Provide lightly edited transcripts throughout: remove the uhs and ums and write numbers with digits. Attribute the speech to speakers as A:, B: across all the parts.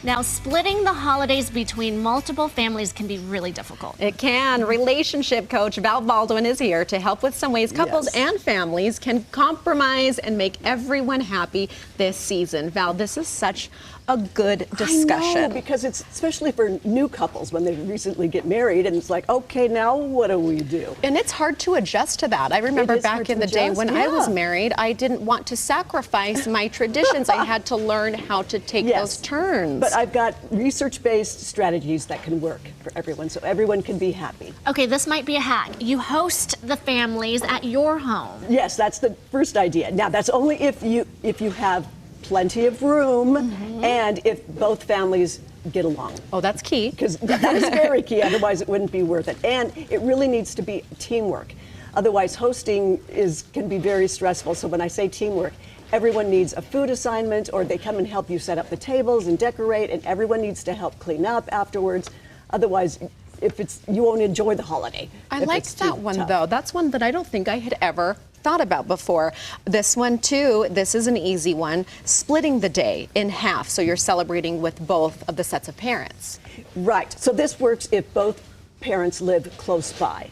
A: Now, splitting the holidays between multiple families can be really difficult.
B: It can. Relationship coach Val Baldwin is here to help with some ways couples and families can compromise and make everyone happy this season. Val, this is such a good discussion.
C: I know, because it's especially for new couples when they recently get married, and it's like, okay, now what do we do?
B: And it's hard to adjust to that. I remember back in the day when I was married, I didn't want to sacrifice my traditions. I had to learn how to take those turns.
C: But I've got research-based strategies that can work for everyone, so everyone can be happy.
A: Okay, this might be a hack. You host the families at your home.
C: Yes, that's the first idea. Now, that's only if you have plenty of room and if both families get along.
B: Oh, that's key.
C: Because that is very key, otherwise it wouldn't be worth it. And it really needs to be teamwork. Otherwise, hosting can be very stressful. So when I say teamwork, everyone needs a food assignment, or they come and help you set up the tables and decorate, and everyone needs to help clean up afterwards. Otherwise, you won't enjoy the holiday.
B: I liked that one, though. That's one that I don't think I had ever thought about before. This one too, this is an easy one, splitting the day in half so you're celebrating with both of the sets of parents.
C: Right, so this works if both parents live close by.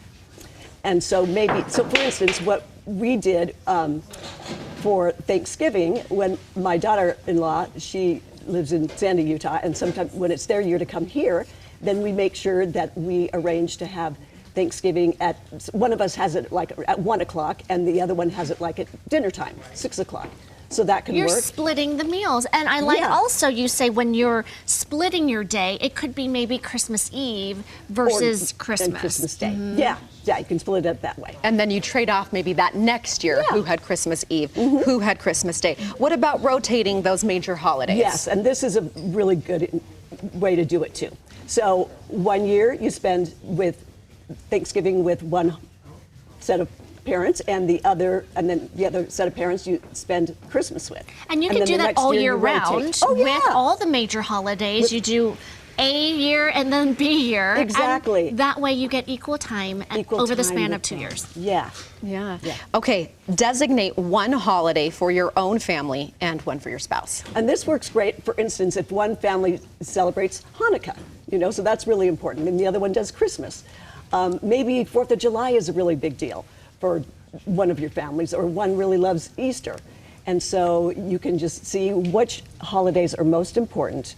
C: And so for instance, what we did for Thanksgiving, when my daughter-in-law, she lives in Sandy, Utah, and sometimes when it's their year to come here, then we make sure that we arrange to have Thanksgiving one of us has it like at 1 o'clock and the other one has it like at dinner time, 6 o'clock. So that can work.
A: You're splitting the meals. And I like also you say when you're splitting your day, it could be maybe Christmas Eve versus Christmas.
C: And Christmas Day. Yeah, you can split it up that way.
B: And then you trade off maybe that next year, who had Christmas Eve, who had Christmas Day. What about rotating those major holidays?
C: Yes, and this is a really good way to do it too. So 1 year you spend with Thanksgiving with one set of parents, and then the other set of parents you spend Christmas with.
A: And you can do that all year round with all the major holidays. You do A year and then B year.
C: Exactly.
A: And that way you get equal time over the span of 2 years.
C: Yeah.
B: Okay, designate one holiday for your own family and one for your spouse.
C: And this works great, for instance, if one family celebrates Hanukkah, so that's really important, and the other one does Christmas. Maybe 4th of July is a really big deal for one of your families, or one really loves Easter. And so you can just see which holidays are most important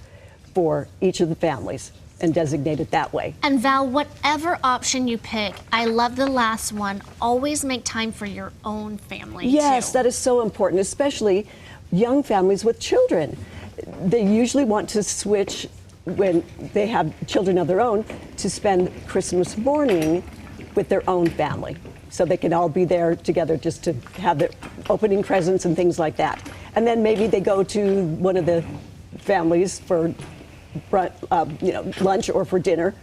C: for each of the families and designate it that way.
A: And Val, whatever option you pick, I love the last one, always make time for your own family
C: Yes,
A: too.
C: that is so important, especially young families with children. They usually want to switch when they have children of their own to spend Christmas morning with their own family. So they can all be there together just to have their opening presents and things like that. And then maybe they go to one of the families for lunch or for dinner,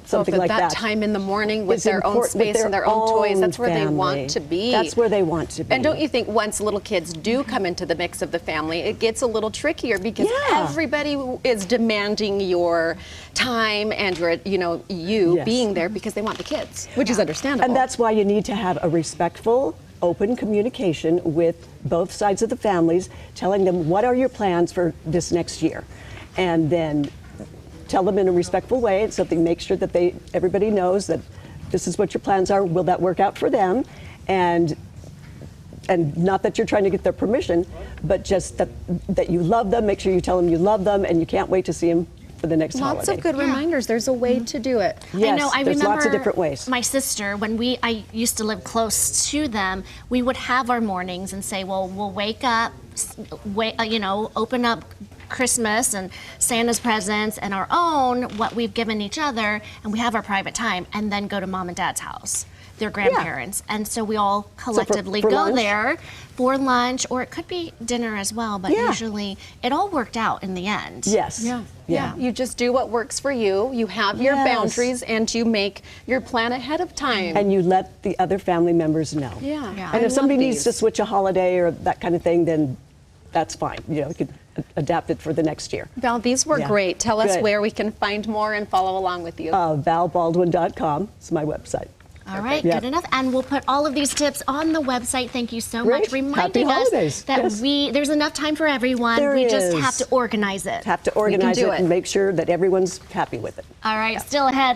C: something like that.
B: That time in the morning with their own space and their own toys, that's where they want to be.
C: That's where they want to be.
B: And don't you think once little kids do come into the mix of the family, it gets a little trickier because everybody is demanding your time and you being there because they want the kids, which is understandable.
C: And that's why you need to have a respectful, open communication with both sides of the families, telling them what are your plans for this next year. And then tell them in a respectful way, make sure that everybody knows that this is what your plans are. Will that work out for them? And not that you're trying to get their permission, but just that you love them. Make sure you tell them you love them and you can't wait to see them for the next holiday.
B: Lots of good reminders. There's a way to do it.
C: Yes,
A: I
C: there's
A: remember
C: lots of different ways.
A: My sister, when I used to live close to them, we would have our mornings and say, well, we'll wake up, open up Christmas and Santa's presents and our own, what we've given each other, and we have our private time, and then go to mom and dad's house, their grandparents. And so we all collectively
C: for
A: go
C: lunch?
A: there for lunch, or it could be dinner as well, but usually it all worked out in the end.
C: Yes.
B: Yeah. You just do what works for you. You have your boundaries and you make your plan ahead of time.
C: And you let the other family members know. And if somebody needs to switch a holiday or that kind of thing, then that's fine. You could adapt it for the next year.
B: Val, these were great. Tell us where we can find more and follow along with you.
C: ValBaldwin.com is my website.
A: All right,
C: Yeah.
A: good enough. And we'll put all of these tips on the website. Thank you so
C: Great.
A: much, reminding
C: Happy
A: us
C: holidays.
A: that
C: Yes.
A: there's enough time for everyone.
C: There
A: we just
C: is.
A: have to organize it.
C: Have to organize
B: do
C: it
B: it.
C: and make sure that everyone's happy with it.
A: All right, still ahead.